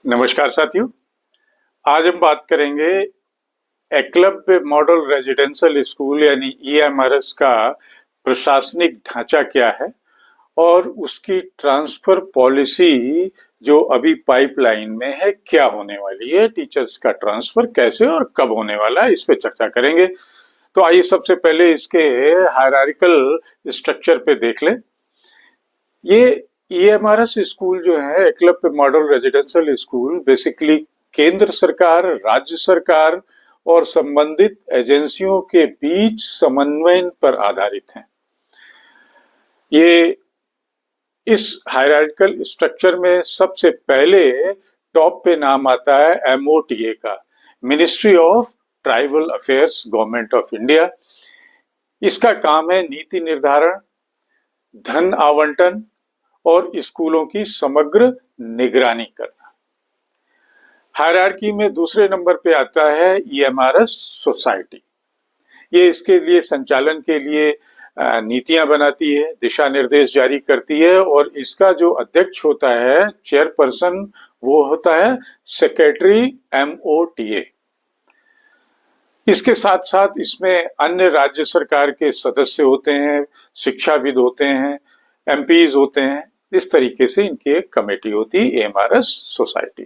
नमस्कार साथियों। आज हम बात करेंगे एकलव्य मॉडल रेजिडेंशियल स्कूल यानी ईएमआरएस का प्रशासनिक ढांचा क्या है और उसकी ट्रांसफर पॉलिसी जो अभी पाइपलाइन में है क्या होने वाली है, टीचर्स का ट्रांसफर कैसे और कब होने वाला है, इस पे चर्चा करेंगे। तो आइए सबसे पहले इसके हायरार्किकल स्ट्रक्चर पे देख लें। ये ईएमआरएस स्कूल जो है, Eklavya model residential school, basically केंद्र सरकार, राज्य सरकार और संबंधित एजेंसियों के बीच समन्वय पर आधारित है। ये इस हायरार्किकल स्ट्रक्चर में सबसे पहले टॉप पे नाम आता है एमओटीए का, ministry of tribal affairs, government of India. इसका काम है नीति निर्धारण, धन आवंटन और स्कूलों की समग्र निगरानी करना। हायरार्की में दूसरे नंबर पे आता है ईएमआरएस सोसाइटी। ये इसके लिए संचालन के लिए नीतियां बनाती है, दिशा निर्देश जारी करती है और इसका जो अध्यक्ष होता है, चेयरपर्सन, वो होता है सेक्रेटरी एमओटीए। इसके साथ साथ इसमें अन्य राज्य सरकार के सदस्य होते हैं, शिक्षाविद होते हैं, एमपीज होते हैं। इस तरीके से इनकी एक कमेटी होती है ईएमआरएस सोसाइटी।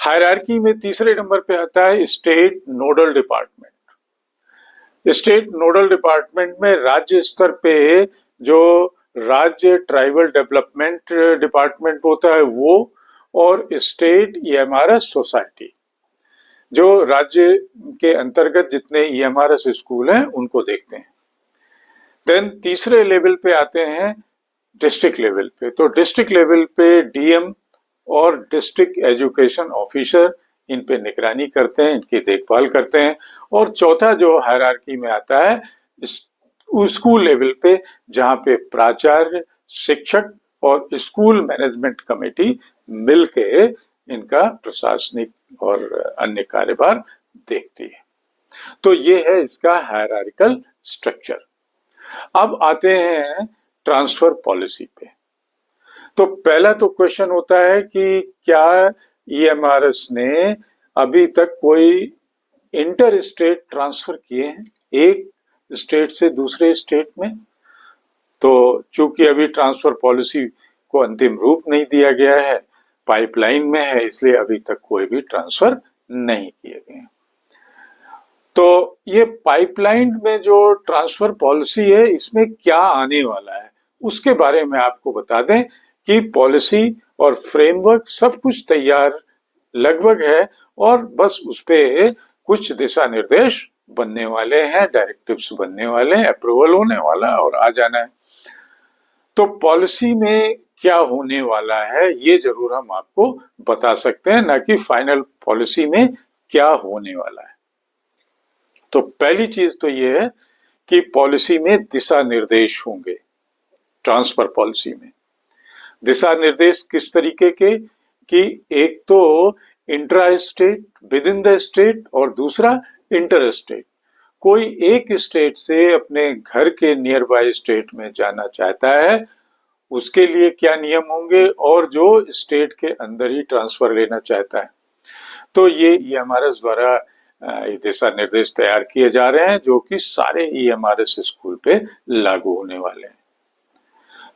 हायरार्की में तीसरे नंबर पे आता है state nodal department. State nodal department में राज्य स्तर पे जो राज्य ट्राइबल डेवलपमेंट डिपार्टमेंट होता है वो, और स्टेट ईएमआरएस सोसाइटी, जो राज्य के अंतर्गत जितने ईएमआरएस स्कूल हैं उनको देखते हैं। देन तीसरे लेवल पे आते हैं डिस्ट्रिक्ट लेवल पे। तो डिस्ट्रिक्ट लेवल पे डीएम और डिस्ट्रिक्ट एजुकेशन ऑफिसर इन पे निगरानी करते हैं, इनकी देखभाल करते हैं। और चौथा जो हायरार्की में आता है स्कूल लेवल पे, जहां पे प्राचार्य, शिक्षक और स्कूल मैनेजमेंट कमेटी मिलके इनका प्रशासनिक और अन्य कार्यभार देखती है। तो ये है इसका हायरार्किकल स्ट्रक्चर। अब आते हैं ट्रांसफर पॉलिसी पे। तो पहला तो क्वेश्चन होता है कि क्या ईएमआरएस ने अभी तक कोई इंटर स्टेट ट्रांसफर किए हैं, एक स्टेट से दूसरे स्टेट में? तो चूंकि अभी ट्रांसफर पॉलिसी को अंतिम रूप नहीं दिया गया है, पाइपलाइन में है, इसलिए अभी तक कोई भी ट्रांसफर नहीं किए गए। तो ये पाइपलाइन में जो ट्रांसफर पॉलिसी है, इसमें क्या आने वाला है उसके बारे में आपको बता दें कि पॉलिसी और फ्रेमवर्क सब कुछ तैयार लगभग है और बस उस पे कुछ दिशा निर्देश बनने वाले हैं, डायरेक्टिव्स बनने वाले हैं, अप्रूवल होने वाला और आ जाना है। तो पॉलिसी में क्या होने वाला है ये जरूर हम आपको बता सकते हैं, ना कि फाइनल पॉलिसी में क्या होने वाला है। तो पहली चीज तो ये है कि पॉलिसी में दिशा निर्देश होंगे। ट्रांसफर पॉलिसी में दिशा निर्देश किस तरीके के कि एक तो intra state, with in the state, और दूसरा इंटर स्टेट। कोई एक स्टेट से अपने घर के नियर बाय स्टेट में जाना चाहता है, उसके लिए क्या नियम होंगे, और जो स्टेट के अंदर ही ट्रांसफर लेना चाहता है। तो ये ईएमआरएस द्वारा दिशा निर्देश तैयार किए जा रहे हैं, जो कि सारे ईएमआरएस स्कूल पे लागू होने वाले हैं।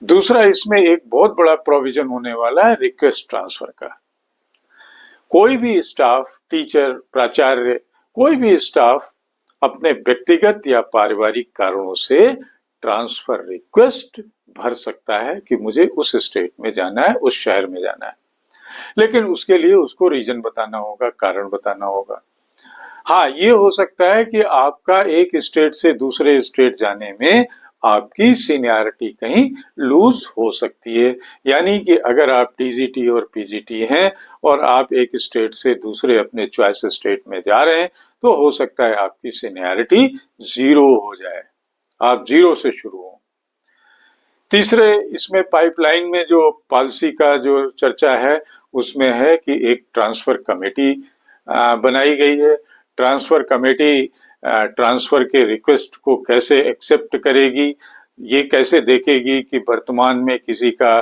दूसरा, इसमें एक बहुत बड़ा प्रोविजन होने वाला है रिक्वेस्ट ट्रांसफर का। कोई भी स्टाफ, टीचर, प्राचार्य, कोई भी स्टाफ अपने व्यक्तिगत या पारिवारिक कारणों से ट्रांसफर रिक्वेस्ट भर सकता है कि मुझे उस स्टेट में जाना है, उस शहर में जाना है, लेकिन उसके लिए उसको रीजन बताना होगा, कारण बताना होगा। हाँ, ये हो सकता है कि आपका एक स्टेट से दूसरे स्टेट जाने में आपकी सीनियरिटी कहीं लूज हो सकती है, यानी कि अगर आप टीजीटी और पीजीटी हैं और आप एक स्टेट से दूसरे अपने चॉइस स्टेट में जा रहे हैं, तो हो सकता है आपकी सीनियरिटी 0 हो जाए, आप 0 से शुरू हो। तीसरे, इसमें पाइपलाइन में जो पॉलिसी का जो चर्चा है उसमें है कि एक ट्रांसफर कमेटी बनाई गई है। ट्रांसफर कमेटी ट्रांसफर के रिक्वेस्ट को कैसे एक्सेप्ट करेगी, ये कैसे देखेगी कि वर्तमान में किसी का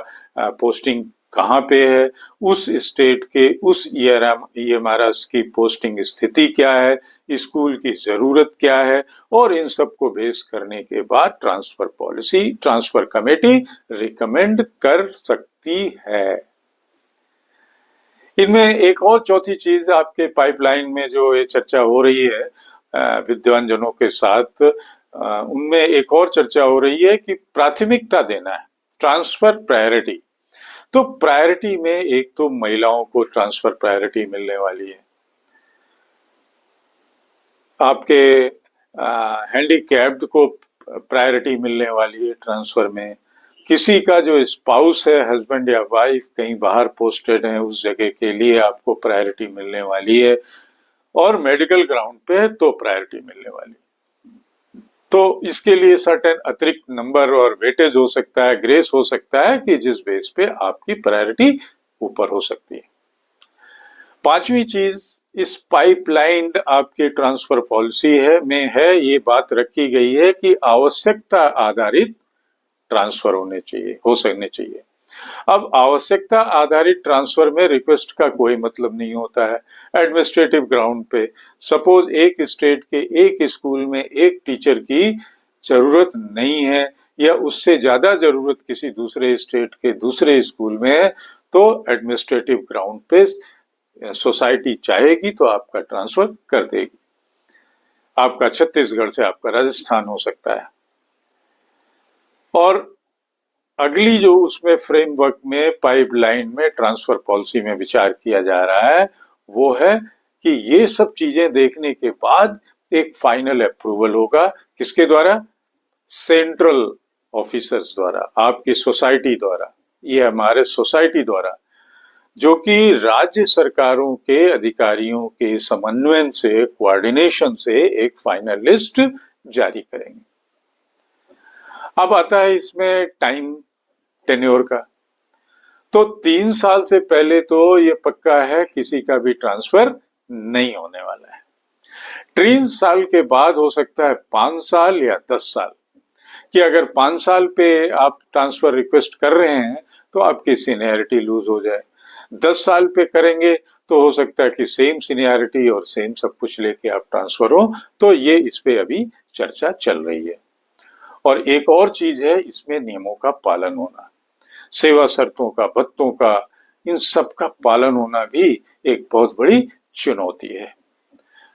पोस्टिंग कहाँ पे है, उस स्टेट के उस ईएमआरएस की पोस्टिंग स्थिति क्या है, स्कूल की जरूरत क्या है, और इन सब को बेस करने के बाद ट्रांसफर कमेटी रिकमेंड कर सकती है। इनमें एक और चौथी चीज आपके पाइपलाइन में जो ये चर्चा हो रही है विद्वान जनों के साथ, उनमें एक और चर्चा हो रही है कि प्राथमिकता देना है, ट्रांसफर प्रायोरिटी। तो प्रायोरिटी में एक तो महिलाओं को ट्रांसफर प्रायोरिटी मिलने वाली है, आपके हैंडीकैप्ड को प्रायोरिटी मिलने वाली है ट्रांसफर में, किसी का जो स्पाउस है, हस्बैंड या वाइफ कहीं बाहर पोस्टेड है, उस जगह के लिए आपको प्रायोरिटी मिलने वाली है, और मेडिकल ग्राउंड पे है तो प्रायोरिटी मिलने वाली है। तो इसके लिए सर्टेन अतिरिक्त नंबर और वेटेज हो सकता है, ग्रेस हो सकता है कि जिस बेस पे आपकी प्रायोरिटी ऊपर हो सकती है। पांचवी चीज इस पाइपलाइन आपके ट्रांसफर पॉलिसी है ये बात रखी गई है कि आवश्यकता आधारित ट्रांसफर हो सकने चाहिए। अब आवश्यकता आधारित ट्रांसफर में रिक्वेस्ट का कोई मतलब नहीं होता है। एडमिनिस्ट्रेटिव ग्राउंड पे सपोज एक स्टेट के एक स्कूल में एक टीचर की जरूरत नहीं है या उससे ज्यादा जरूरत किसी दूसरे स्टेट के दूसरे स्कूल में है, तो एडमिनिस्ट्रेटिव ग्राउंड पे सोसाइटी चाहेगी तो आपका ट्रांसफर कर देगी। आपका छत्तीसगढ़ से आपका राजस्थान हो सकता है। और अगली जो उसमें फ्रेमवर्क में पाइपलाइन में ट्रांसफर पॉलिसी में विचार किया जा रहा है वो है कि ये सब चीजें देखने के बाद एक फाइनल अप्रूवल होगा, किसके द्वारा? सेंट्रल ऑफिसर्स द्वारा, आपकी सोसाइटी द्वारा, ये हमारे सोसाइटी द्वारा, जो कि राज्य सरकारों के अधिकारियों के समन्वय से, कोऑर्डिनेशन से एक फाइनल लिस्ट जारी करेंगे। अब आता है इसमें टाइम टेन्योर का। तो 3 साल से पहले तो ये पक्का है किसी का भी ट्रांसफर नहीं होने वाला है। 3 साल के बाद हो सकता है 5 साल या 10 साल, कि अगर 5 साल पे आप ट्रांसफर रिक्वेस्ट कर रहे हैं तो आपकी सीनियरिटी लूज हो जाए। 10 साल पे करेंगे तो हो सकता है कि सेम सीनियरिटी और सेम सब कुछ लेके आप ट्रांसफर हो। तो ये इस पे अभी चर्चा चल रही है। और एक और चीज है, इसमें नियमों का पालन होना, सेवा शर्तों का, भत्तों का, इन सब का पालन होना भी एक बहुत बड़ी चुनौती है।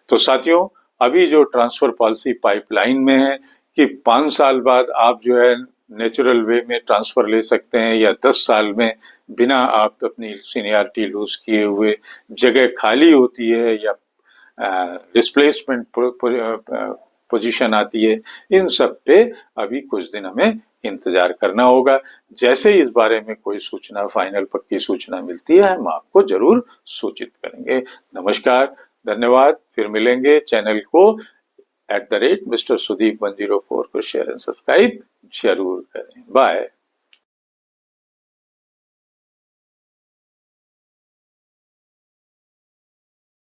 तो साथियों, अभी जो ट्रांसफर पॉलिसी पाइपलाइन में है कि 5 साल बाद आप जो है नेचुरल वे में ट्रांसफर ले सकते हैं, या 10 साल में बिना आप अपनी सीनियरिटी लूज किए हुए, जगह खाली होती है या डिस्प्लेसमेंट पोजीशन आती है, इन सब पे अभी कुछ दिन हमें इंतजार करना होगा। जैसे इस बारे में कोई सूचना, फाइनल पक्की सूचना मिलती है, हम आपको जरूर सूचित करेंगे। नमस्कार, धन्यवाद। फिर मिलेंगे। चैनल को @Mr. Sudeep 104 को शेयर एंड सब्सक्राइब जरूर करें। बाय।